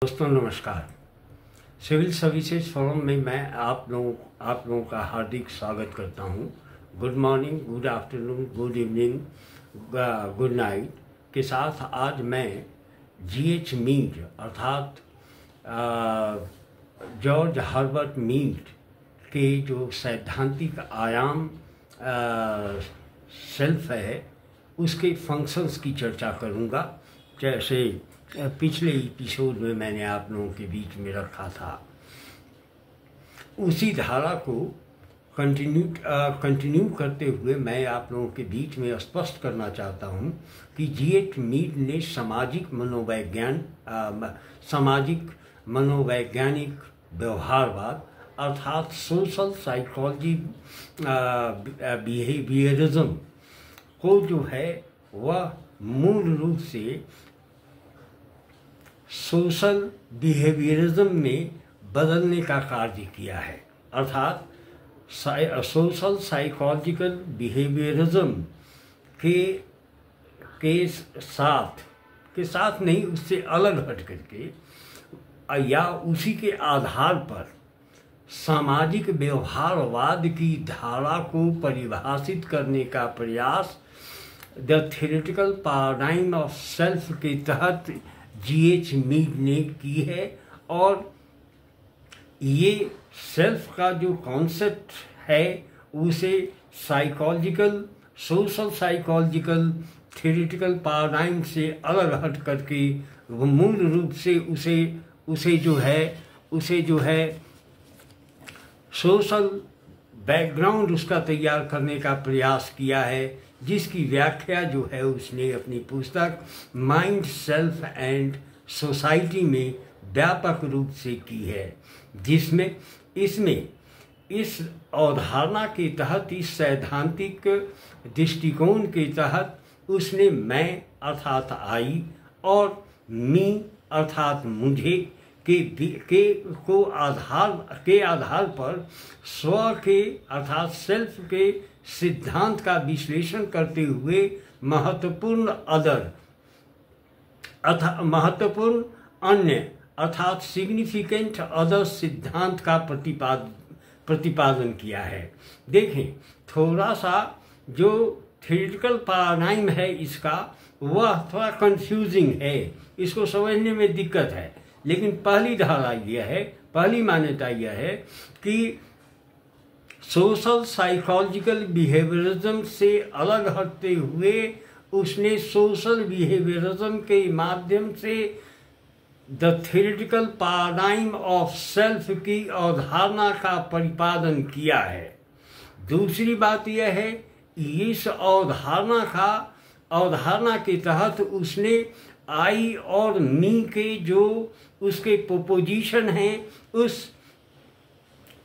दोस्तों नमस्कार। Civil services forum में मैं आप लोगों का हार्दिक स्वागत करता हूं। Good morning, good afternoon, good evening, good night के साथ आज मैं जीएच मीड अर्थात जॉर्ज हर्बर्ट मीड के जो सैद्धांतिक आयाम सेल्फ है उसके फंक्शंस की चर्चा करूंगा। जैसे पिछले एपिसोड में मैंने आप लोगों के बीच में रखा था, उसी धारा को कंटिन्यू करते हुए मैं आप लोगों के बीच में स्पष्ट करना चाहता हूं कि जीएच मीड ने सामाजिक मनोवैज्ञानिक व्यवहारवाद अर्थात सोशल साइकोलॉजी बिहेवियरिज्म को जो है वह मूल रूप से सोशल बिहेवियरिज्म में बदलने का कार्य किया है। अर्थात सोशल साइकोलॉजिकल बिहेवियरिज्म के साथ नहीं, उससे अलग हट करके या उसी के आधार पर सामाजिक व्यवहारवाद की धारा को परिभाषित करने का प्रयास the theoretical paradigm of self के तहत जीएच मीड ने की है। और ये सेल्फ का जो कॉन्सेप्ट है उसे सोशल साइकोलॉजिकल थ्योरेटिकल पैराडाइम से अलग हट करके मूल रूप से उसे जो है सोशल बैकग्राउंड उसका तैयार करने का प्रयास किया है, जिसकी व्याख्या जो है उसने अपनी पुस्तक माइंड, सेल्फ एंड सोसाइटी में व्यापक रूप से की है, जिसमें इस अवधारणा के तहत, इस सैद्धांतिक दृष्टिकोण के तहत उसने मैं अर्थात आई और मी अर्थात मुझे के आधार पर स्व के अर्थात सेल्फ के सिद्धांत का विश्लेषण करते हुए महत्वपूर्ण अन्य अर्थात सिग्निफिकेंट अदर सिद्धांत का प्रतिपादन किया है। देखें, थोड़ा सा जो थ्योरेटिकल पैराडाइम है इसका वह थोड़ा कंफ्यूजिंग है, इसको समझने में दिक्कत है। लेकिन पहली मान्यता यह है कि सोशल साइकोलॉजिकल बिहेवियरिज्म से अलग हटते हुए उसने सोशल बिहेवियरिज्म के माध्यम से the theoretical paradigm of self की अवधारणा का प्रतिपादन किया है। दूसरी बात यह है, इस अवधारणा के तहत उसने आई और मी के जो उसके प्रोपोजिशन हैं उस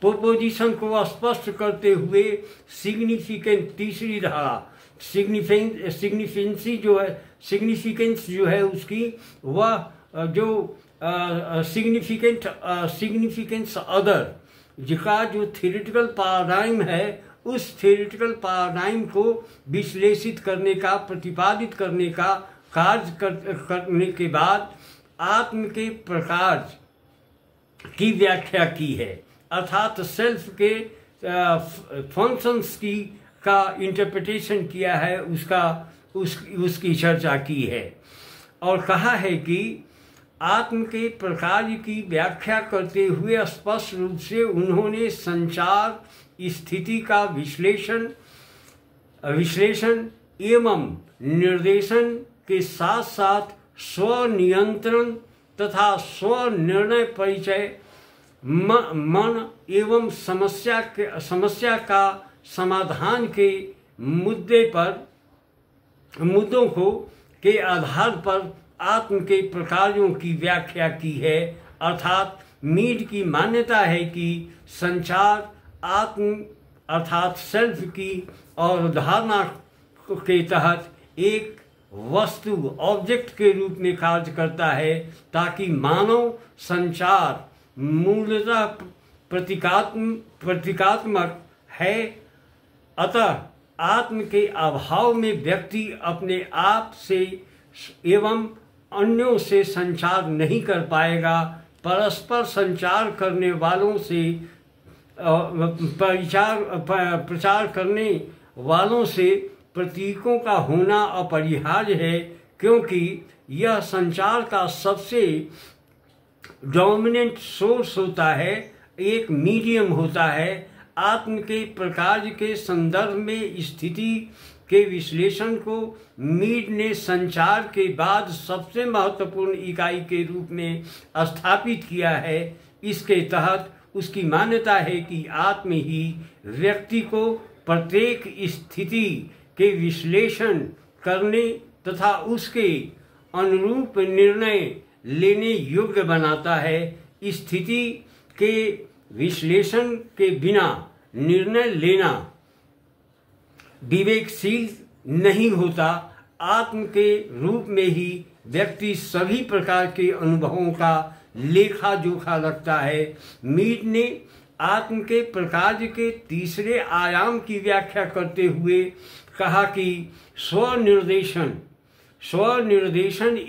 प्रोपोजिशन को स्पष्ट करते हुए तीसरी धारा सिग्निफिकेंस जो है उसकी वह जो सिग्निफिकेंस अदर जिसका जो थ्योरेटिकल पैराडाइम है उस थ्योरेटिकल पैराडाइम को विश्लेषित करने का, प्रतिपादित करने का कार्य करने के बाद आत्म के प्रकार की व्याख्या की है, अर्थात सेल्फ के फंक्शंस का इंटरप्रिटेशन किया है, उसकी चर्चा की है और कहा है कि आत्म के प्रकार की व्याख्या करते हुए स्पष्ट रूप से उन्होंने संचार स्थिति का विश्लेषण एवं निर्देशन के साथ साथ स्वनियंत्रण तथा स्वनिर्णय परिचय मन एवं समस्या का समाधान के मुद्दों के आधार पर आत्म के प्रकारों की व्याख्या की है। अर्थात मीड की मान्यता है कि संचार आत्म अर्थात सेल्फ की अवधारणा के तहत एक वस्तु ऑब्जेक्ट के रूप में कार्य करता है, ताकि मानव संचार मूलतः प्रतीकात्मक है। अतः आत्म के अभाव में व्यक्ति अपने आप से एवं अन्यों से संचार नहीं कर पाएगा। परस्पर संचार करने वालों से प्रचार करने वालों से प्रतीकों का होना अपरिहार्य है, क्योंकि यह संचार का सबसे डोमिनेंट सोर्स होता है, एक मीडियम होता है। आत्म के प्रकाश के संदर्भ में स्थिति के विश्लेषण को मीड ने संचार के बाद सबसे महत्वपूर्ण इकाई के रूप में स्थापित किया है। इसके तहत उसकी मान्यता है कि आत्म ही व्यक्ति को प्रत्येक स्थिति के विश्लेषण करने तथा उसके अनुरूप निर्णय लेने योग्य बनाता है। स्थिति के विश्लेषण के बिना निर्णय लेना विवेकशील नहीं होता। आत्म के रूप में ही व्यक्ति सभी प्रकार के अनुभवों का लेखा जोखा रखता है। मीड ने आत्म के प्रकाश के तीसरे आयाम की व्याख्या करते हुए कहा कि स्वनिर्देशन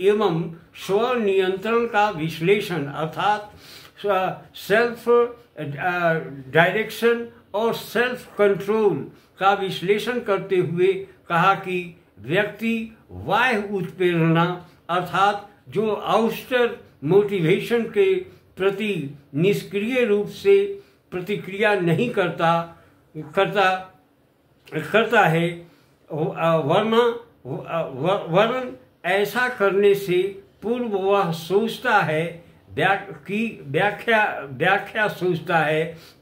एवं स्वनियंत्रण का विश्लेषण अर्थात सेल्फ डायरेक्शन और सेल्फ कंट्रोल का विश्लेषण करते हुए कहा कि व्यक्ति बाह्य उत्प्रेरणा अर्थात जो आउटर मोटिवेशन के प्रति निष्क्रिय रूप से प्रतिक्रिया नहीं करता है, वरन ऐसा करने से पूर्व वह सोचता है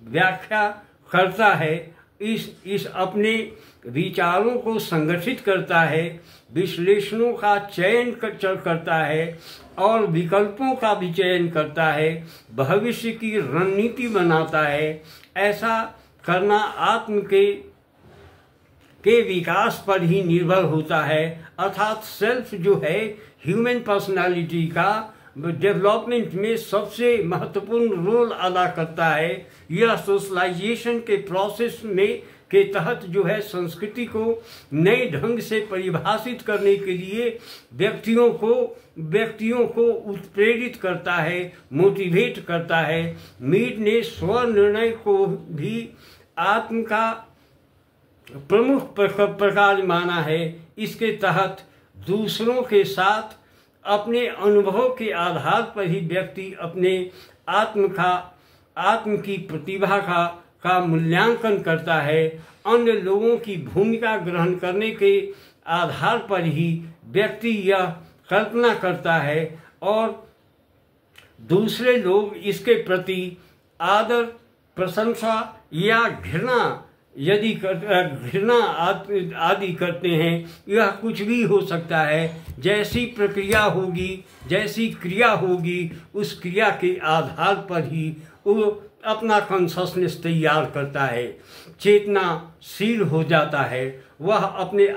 व्याख्या करता है, इस अपने विचारों को संगठित करता है, विश्लेषणों का चयन करता है और विकल्पों का भी चयन करता है, भविष्य की रणनीति बनाता है। ऐसा करना आत्म के विकास पर ही निर्भर होता है, अर्थात सेल्फ जो है ह्यूमन पर्सनालिटी का डेवलपमेंट में सबसे महत्वपूर्ण रोल अदा करता है। यह सोशलाइजेशन के प्रोसेस में के तहत जो है संस्कृति को नए ढंग से परिभाषित करने के लिए व्यक्तियों को उत्प्रेरित करता है, मोटिवेट करता है। मीड ने स्वनिर्णय को भी आत्म का प्रमुख प्रकार माना है। इसके तहत दूसरों के साथ अपने अनुभव के आधार पर ही व्यक्ति अपने आत्म की प्रतिभा का मूल्यांकन करता है। अन्य लोगों की भूमिका ग्रहण करने के आधार पर ही व्यक्ति यह कल्पना करता है और दूसरे लोग इसके प्रति आदर, प्रशंसा या घृणा आदि करते हैं। यह कुछ भी हो सकता है। जैसी क्रिया होगी उस क्रिया के आधार पर ही वो अपना कॉन्शसनेस तैयार करता है, चेतनाशील हो जाता है। वह अपने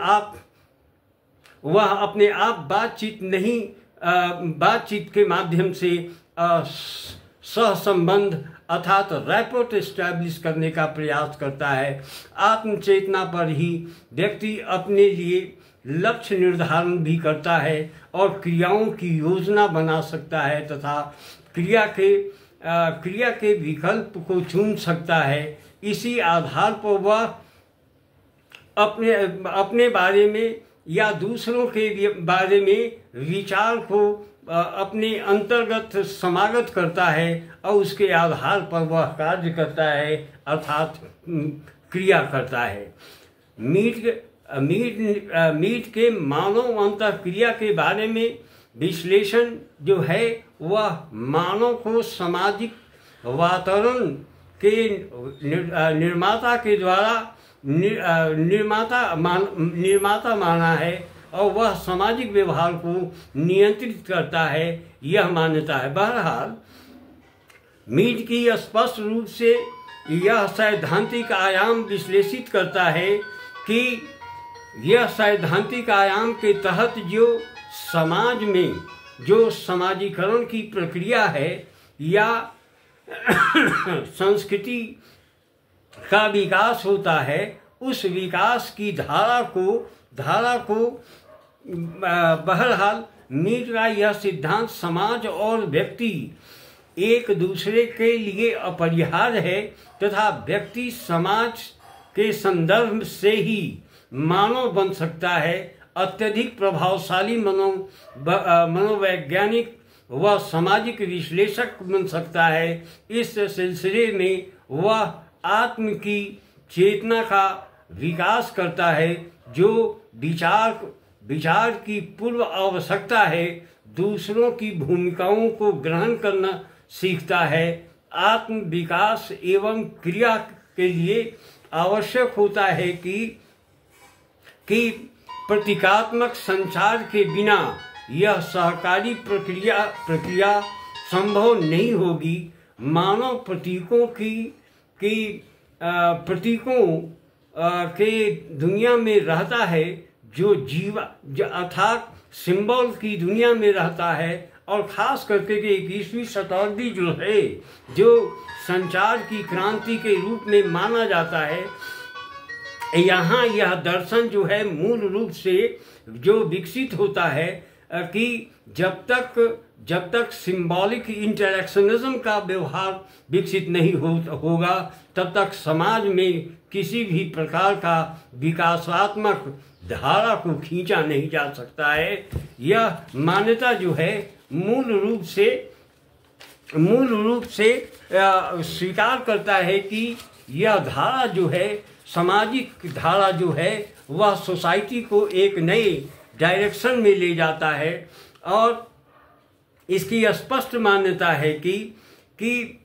आप बातचीत के माध्यम से सहसंबंध अर्थात रैपोर्ट एस्टैब्लिश करने का प्रयास करता है। आत्मचेतना पर ही व्यक्ति अपने लिए लक्ष्य निर्धारण भी करता है और क्रियाओं की योजना बना सकता है तथा क्रिया के विकल्प को चुन सकता है। इसी आधार पर वह अपने बारे में या दूसरों के बारे में विचार को अपने अंतर्गत समागत करता है और उसके आधार पर वह कार्य करता है अर्थात क्रिया करता है। मीड के मानव अंतःक्रिया के बारे में विश्लेषण जो है वह मानव को सामाजिक वातावरण के निर्माता के द्वारा निर्माता माना है और वह सामाजिक व्यवहार को नियंत्रित करता है, यह मान्यता है। बहरहाल मीड की स्पष्ट रूप से यह सैद्धांतिक आयाम विश्लेषित करता है कि यह सैद्धांतिक आयाम के तहत जो समाज में जो समाजीकरण की प्रक्रिया है या संस्कृति का विकास होता है, उस विकास की धारा को बहरहाल मीड का यह सिद्धांत समाज और व्यक्ति एक दूसरे के लिए अपरिहार्य है तथा व्यक्ति समाज के संदर्भ से ही मानव बन सकता है। अत्यधिक प्रभावशाली मनोवैज्ञानिक व सामाजिक विश्लेषक बन सकता है। इस सिलसिले में वह आत्म की चेतना का विकास करता है, जो विचार की पूर्व आवश्यकता है, दूसरों की भूमिकाओं को ग्रहण करना सीखता है। आत्म विकास एवं क्रिया के लिए आवश्यक होता है कि प्रतीकात्मक संचार के बिना यह सहकारी प्रक्रिया संभव नहीं होगी। मानव प्रतीकों के दुनिया में रहता है, जो अर्थात सिंबल की दुनिया में रहता है, और खास करके 21वीं शताब्दी जो है, जो संचार की क्रांति के रूप में माना जाता है, यहाँ यह दर्शन जो है मूल रूप से जो विकसित होता है कि जब तक सिंबॉलिक इंटरेक्शनिज्म का व्यवहार विकसित नहीं होगा, तब तक समाज में किसी भी प्रकार का विकासात्मक धारा को खींचा नहीं जा सकता है। यह मान्यता जो है मूल रूप से स्वीकार करता है कि यह धारा जो है, सामाजिक धारा जो है, वह सोसाइटी को एक नए डायरेक्शन में ले जाता है। और इसकी स्पष्ट मान्यता है कि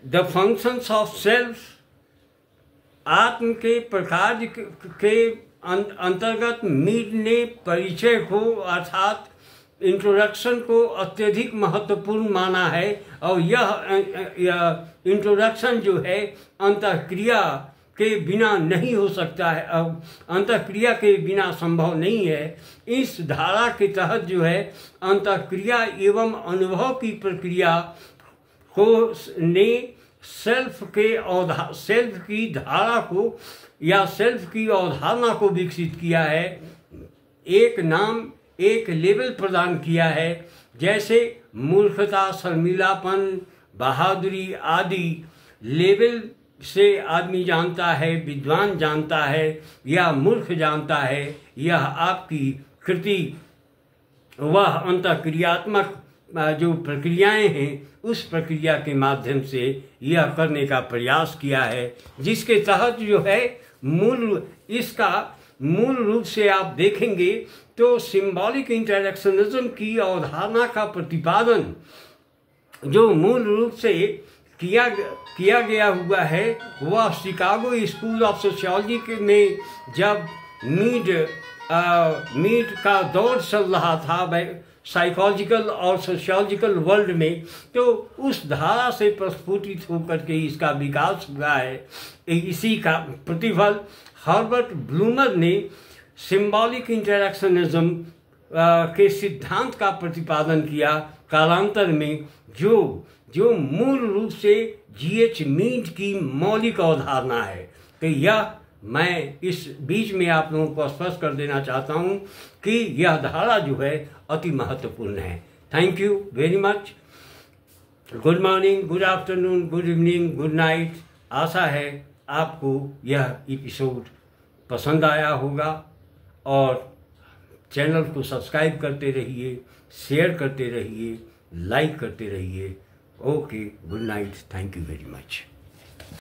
द फंक्शंस ऑफ सेल्फ, आत्म के प्रकार के अंतर्गत मीड ने परिचय को अर्थात इंट्रोडक्शन को अत्यधिक महत्वपूर्ण माना है। और यह इंट्रोडक्शन जो है अंतःक्रिया के बिना नहीं हो सकता है, अंतःक्रिया के बिना संभव नहीं है। इस धारा के तहत जो है अंतःक्रिया एवं अनुभव की प्रक्रिया को ने सेल्फ की धारा को या सेल्फ की अवधारणा को विकसित किया है, एक लेवल प्रदान किया है। जैसे मूर्खता, शर्मिलापन, बहादुरी आदि लेवल से आदमी जानता है, विद्वान जानता है या मूर्ख जानता है। यह आपकी कृति वह अंतःक्रियात्मक जो प्रक्रियाएं हैं, उस प्रक्रिया के माध्यम से यह करने का प्रयास किया है, जिसके तहत जो है इसका मूल रूप से आप देखेंगे तो सिंबॉलिक इंटरेक्शनिज्म की अवधारणा का प्रतिपादन जो मूल रूप से किया गया हुआ है, वह शिकागो स्कूल ऑफ सोशियोलॉजी में जब मीड का दौर चल रहा था साइकोलॉजिकल और सोशियोलॉजिकल वर्ल्ड में, तो उस धारा से प्रस्फुटित होकर के इसका विकास हुआ है। इसी का प्रतिफल हर्बर्ट ब्लूमर ने सिंबॉलिक इंटरेक्शनिज्म के सिद्धांत का प्रतिपादन किया कालांतर में, जो मूल रूप से G.H. मीड की मौलिक अवधारणा है। तो यह मैं इस बीच में आप लोगों को स्पष्ट कर देना चाहता हूं कि यह धारा जो है अति महत्वपूर्ण है। Thank you very much. Good morning, good afternoon, good evening, good night. आशा है आपको यह एपिसोड पसंद आया होगा और चैनल को सब्सक्राइब करते रहिए, शेयर करते रहिए, लाइक करते रहिए। Okay, good night, thank you very much.